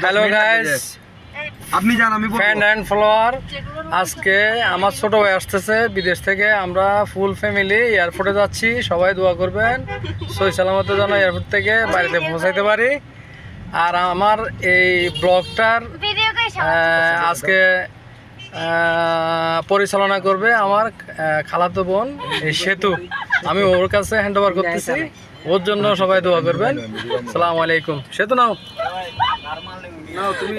Hello guys, আপনি জান আমি ফ্রেন্ড এন্ড ফলোয়ার। আজকে আমার ছোট ভাই আসতেছে বিদেশ থেকে। আমরা ফুল ফ্যামিলি এয়ারপোর্টে যাচ্ছি। সবাই দোয়া করবেন সহি সালামতে যেন এয়ারপোর্ট থেকে বাড়িতে পৌঁছাইতে পারি। আর আমার এই ব্লগটার আজকে পরিচালনা করবে আমার খালাতো বোন এই সেতু। আমি ওর কাছে হ্যান্ড ওভার করতেছি, ওর জন্য সবাই দোয়া করবেন। আসসালামু আলাইকুম। সেতু নাও,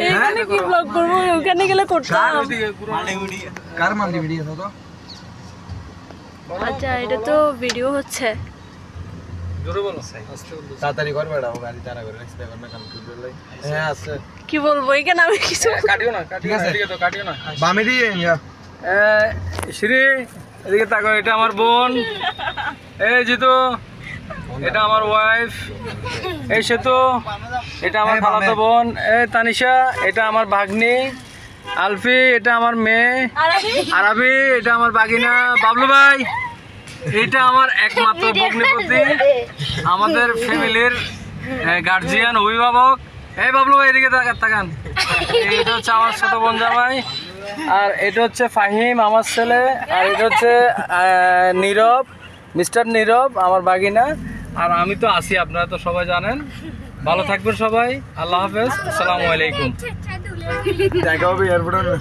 এখানে কি ব্লগ করব? ওখানে গেলে করতাম। আচ্ছা, এটা তো ভিডিও হচ্ছে। তাড়াতাড়ি করবে, গাড়ি তাড়া করে রাখতে পারবে না, কম্পিউটার লাই। হ্যাঁ আছে, কি বলবো এখানে আমি কিছু কাটিও না, ঠিক আছে, এদিকে তো কাটিও না, বামে দিয়ে শ্রী এদিকে তাকো। এটা আমার বোন, এই জিতু, এটা আমার ওয়াইফ, এই সেতু, এটা আমার খালাতো বোন, এই তানিশা, এটা আমার ভাগ্নি আলফি, এটা আমার মেয়ে আরাবি, এটা আমার বাগিনা বাবলু ভাই, এটা আমার একমাত্র ভগ্নিপতি, আমাদের ফ্যামিলির গার্জিয়ান অভিভাবক। এই বাবলু ভাই এদিকে তাকান। এটা হচ্ছে আমার ছোট বোন জামাই, আর এটা হচ্ছে ফাহিম আমার ছেলে, আর এটা হচ্ছে নীরব, মিস্টার নীরব আমার বাগিনা। আর আমি তো আছি, আপনারা তো সবাই জানেন। ভালো থাকবেন সবাই, আল্লাহ হাফেজ, আসসালামু আলাইকুম। দেখা হবে এয়ারপোর্টে।